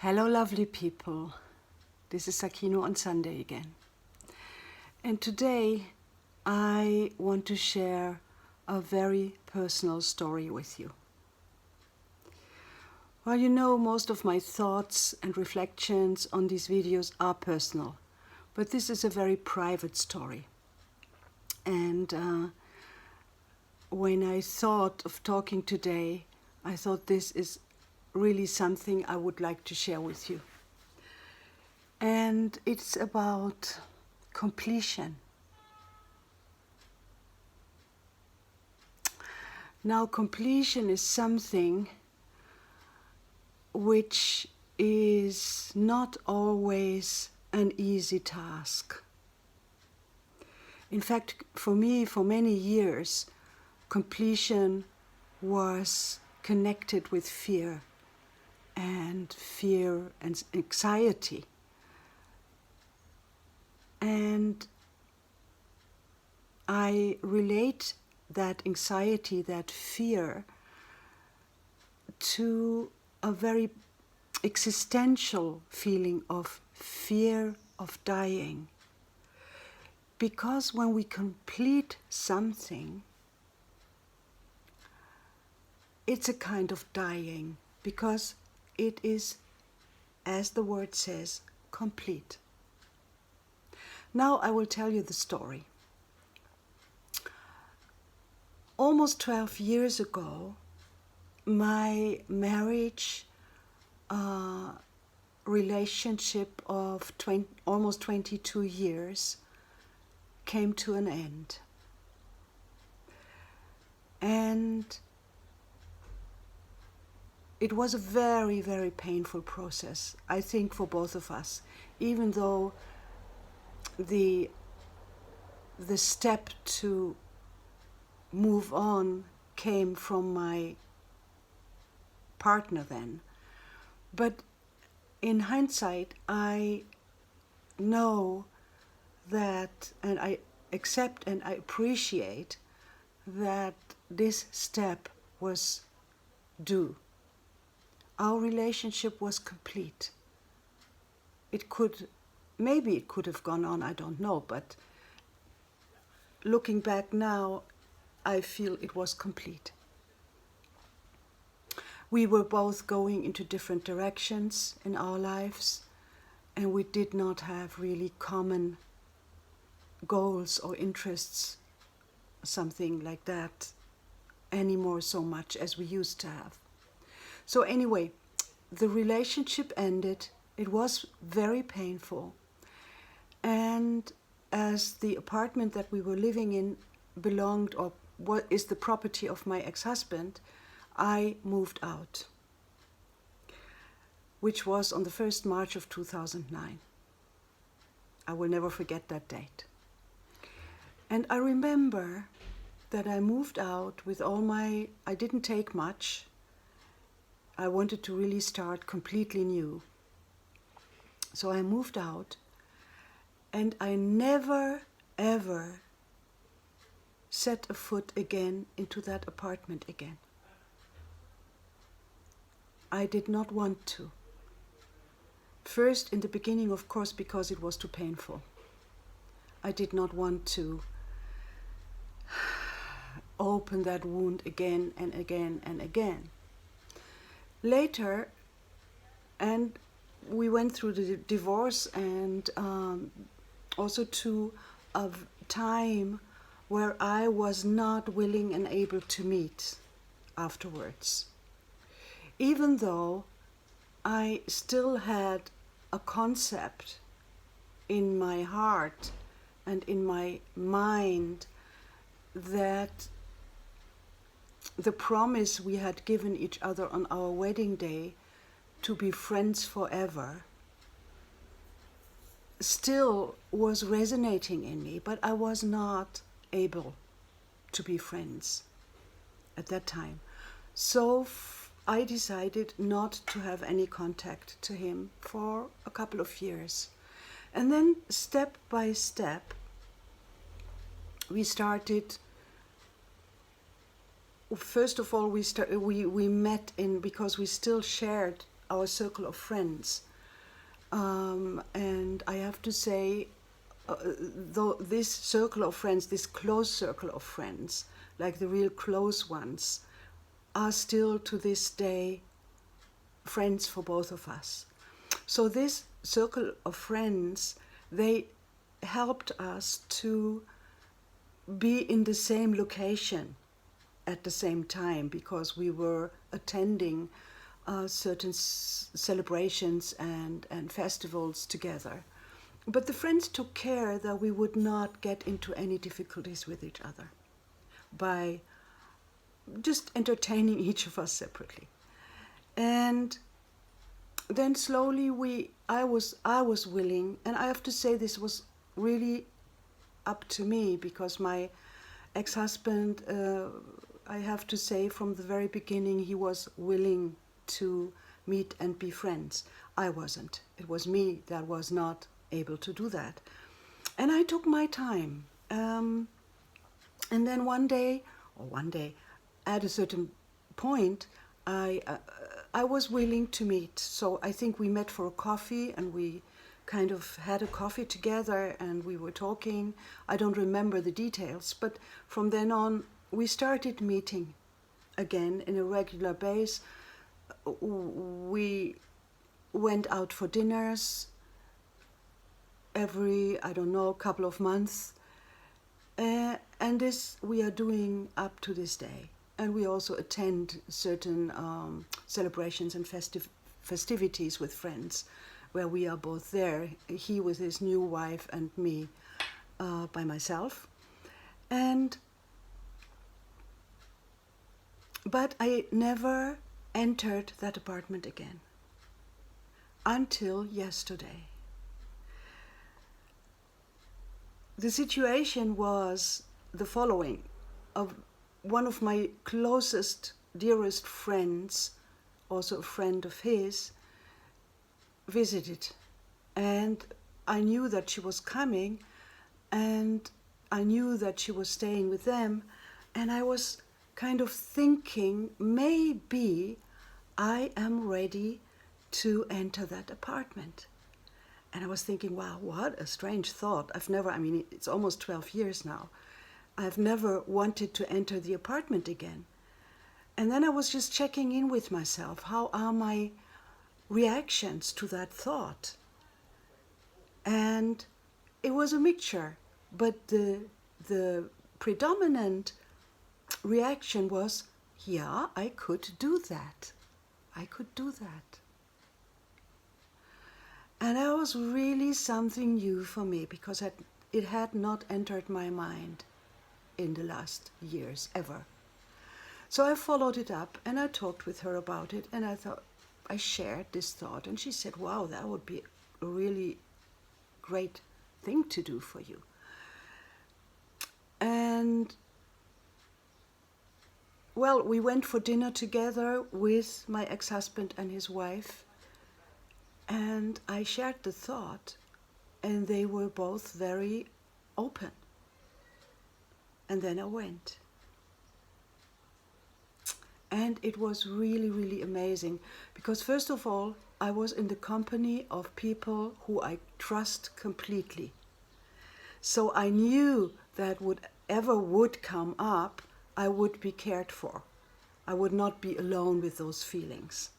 Hello lovely people, this is Sakino on Sunday again. And today I want to share a very personal story with you. Well, you know, most of my thoughts and reflections on these videos are personal, but this is a very private story. And when I thought of talking today, I thought this is really something I would like to share with you. And it's about completion. Now, completion is something which is not always an easy task. In fact, for me, for many years, completion was connected with fear and anxiety. And I relate that anxiety, that fear, to a very existential feeling of fear of dying. Because when we complete something, it's a kind of dying, because it is, as the word says, complete. Now I will tell you the story. Almost 12 years ago, my marriage relationship of almost 22 years came to an end. And it was a very, very painful process, I think, for both of us, even though the step to move on came from my partner then. But in hindsight, I know that, and I accept and I appreciate that this step was due. Our relationship was complete. Maybe it could have gone on, I don't know, but looking back now, I feel it was complete. We were both going into different directions in our lives, and we did not have really common goals or interests, something like that, anymore so much as we used to have. So anyway, the relationship ended. It was very painful. And as the apartment that we were living in belonged or what is the property of my ex-husband, I moved out, which was on the 1st March of 2009. I will never forget that date. And I remember that I moved out with I didn't take much. I wanted to really start completely new. So I moved out, and I never, ever set a foot again into that apartment again. I did not want to. First, in the beginning, of course, because it was too painful. I did not want to open that wound again and again and again. Later, and we went through the divorce, and also to a time where I was not willing and able to meet afterwards. Even though I still had a concept in my heart and in my mind that the promise we had given each other on our wedding day to be friends forever still was resonating in me, but I was not able to be friends at that time. So I decided not to have any contact to him for a couple of years. And then step by step, we started. First of all, we met because we still shared our circle of friends. And I have to say, though this circle of friends, this close circle of friends, like the real close ones, are still to this day friends for both of us. So this circle of friends, they helped us to be in the same location at the same time, because we were attending certain celebrations and festivals together. But the friends took care that we would not get into any difficulties with each other by just entertaining each of us separately. And then slowly I was willing, and I have to say this was really up to me, because my ex-husband, I have to say from the very beginning, he was willing to meet and be friends. I wasn't. It was me that was not able to do that. And I took my time. And then one day, at a certain point, I was willing to meet. So I think we met for a coffee, and we kind of had a coffee together, and we were talking. I don't remember the details, but from then on, we started meeting again in a regular base. We went out for dinners every, I don't know, couple of months. And this we are doing up to this day. And we also attend certain celebrations and festivities with friends, where we are both there, he with his new wife and me by myself. But I never entered that apartment again until yesterday. The situation was the following. One of my closest, dearest friends, also a friend of his, visited, and I knew that she was coming, and I knew that she was staying with them, and I was kind of thinking, maybe I am ready to enter that apartment. And I was thinking, wow, what a strange thought. It's almost 12 years now. I've never wanted to enter the apartment again. And then I was just checking in with myself. How are my reactions to that thought? And it was a mixture, but the predominant reaction was, yeah, I could do that. I could do that. And that was really something new for me, because it had not entered my mind in the last years, ever. So I followed it up, and I talked with her about it, and I shared this thought, and she said, wow, that would be a really great thing to do for you. And well, we went for dinner together with my ex-husband and his wife, and I shared the thought, and they were both very open. And then I went. And it was really, really amazing, because first of all, I was in the company of people who I trust completely. So I knew that whatever would come up, I would be cared for. I would not be alone with those feelings.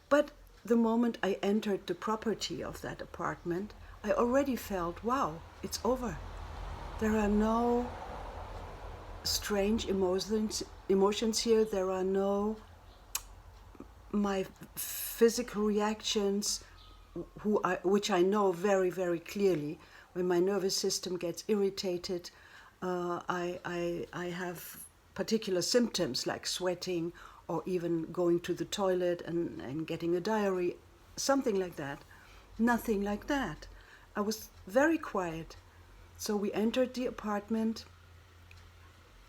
But the moment I entered the property of that apartment, I already felt, wow, it's over. There are no strange emotions here. There are no my physical reactions, which I know very, very clearly. When my nervous system gets irritated, I have particular symptoms like sweating, or even going to the toilet and getting a diarrhea, something like that. Nothing like that. I was very quiet. So we entered the apartment,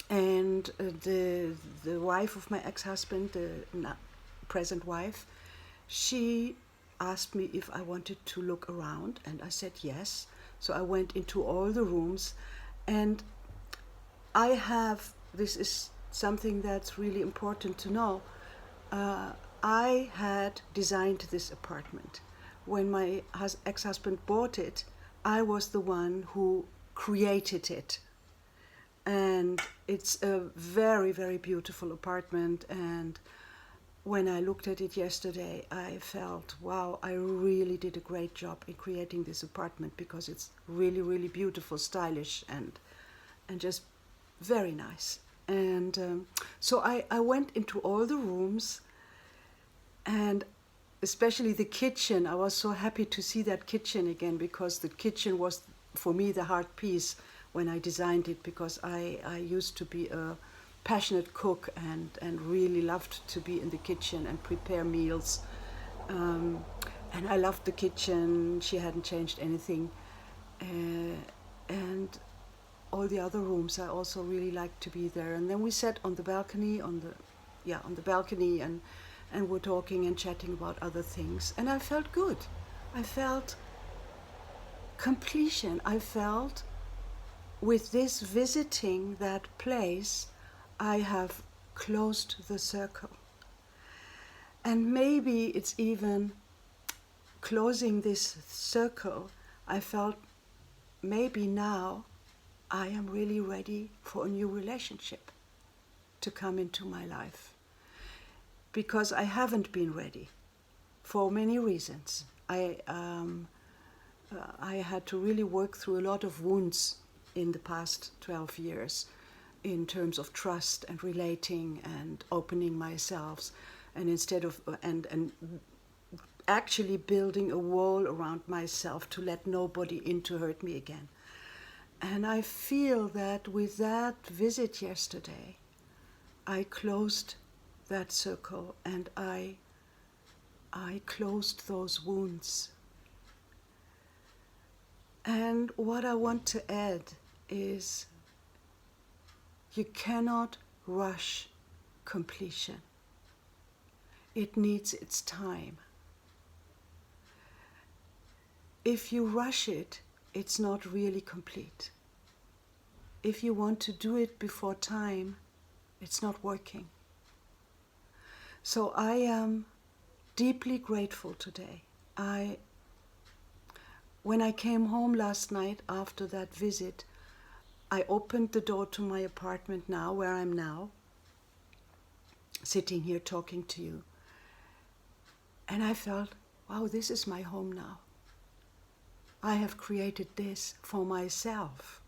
and the wife of my ex-husband, the present wife, she asked me if I wanted to look around, and I said yes. So I went into all the rooms, and this is something that's really important to know, I had designed this apartment. When my ex-husband bought it, I was the one who created it. And it's a very, very beautiful apartment. And when I looked at it yesterday, I felt, wow, I really did a great job in creating this apartment, because it's really, really beautiful, stylish, and just very nice. And so I went into all the rooms, and especially the kitchen. I was so happy to see that kitchen again, because the kitchen was, for me, the heart piece when I designed it, because I used to be a passionate cook and really loved to be in the kitchen and prepare meals. And I loved the kitchen. She hadn't changed anything. And all the other rooms, I also really liked to be there. And then we sat on the balcony, on the balcony, and were talking and chatting about other things. And I felt good. I felt completion. I felt with this visiting that place, I have closed the circle. And maybe it's even closing this circle. I felt maybe now I am really ready for a new relationship to come into my life. Because I haven't been ready for many reasons. I had to really work through a lot of wounds in the past 12 years in terms of trust and relating and opening myself, and instead of and actually building a wall around myself to let nobody in to hurt me again. And I feel that with that visit yesterday, I closed that circle, and I closed those wounds. And what I want to add is, you cannot rush completion. It needs its time. If you rush it, it's not really complete. If you want to do it before time, it's not working. So I am deeply grateful today. When I came home last night after that visit, I opened the door to my apartment now, where I'm now, sitting here talking to you. And I felt, wow, this is my home now. I have created this for myself.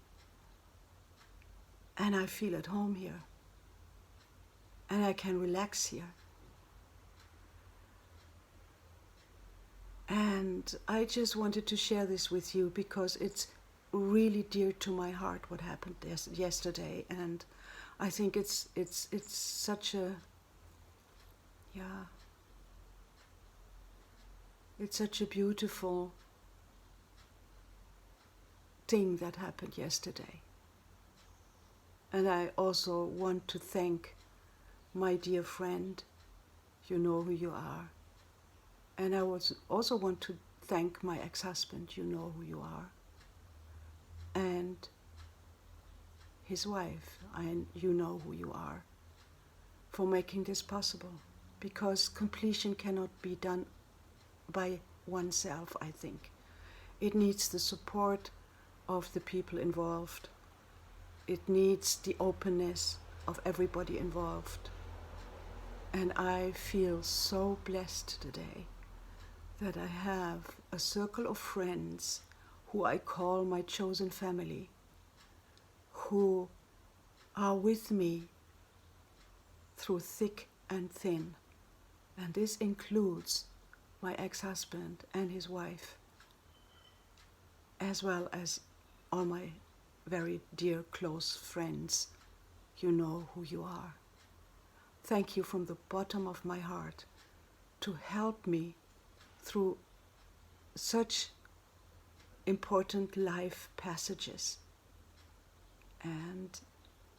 And I feel at home here. And I can relax here. And I just wanted to share this with you, because it's really dear to my heart what happened yesterday. And I think it's such a, it's such a beautiful thing that happened yesterday. And I also want to thank my dear friend. You know who you are. And I also want to thank my ex-husband. You know who you are. And his wife, and you know who you are, for making this possible. Because completion cannot be done by oneself, I think. It needs the support of the people involved. It needs the openness of everybody involved. And I feel so blessed today that I have a circle of friends who I call my chosen family, who are with me through thick and thin. And this includes my ex-husband and his wife, as well as all my very dear close friends. You know who you are. Thank you from the bottom of my heart to help me through such important life passages. And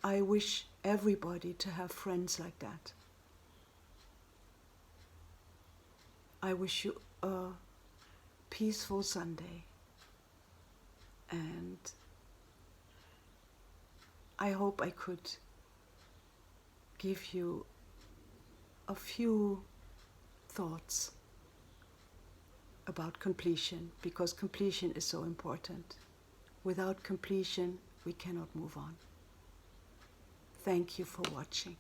I wish everybody to have friends like that. I wish you a peaceful Sunday. And I hope I could give you a few thoughts about completion, because completion is so important. Without completion, we cannot move on. Thank you for watching.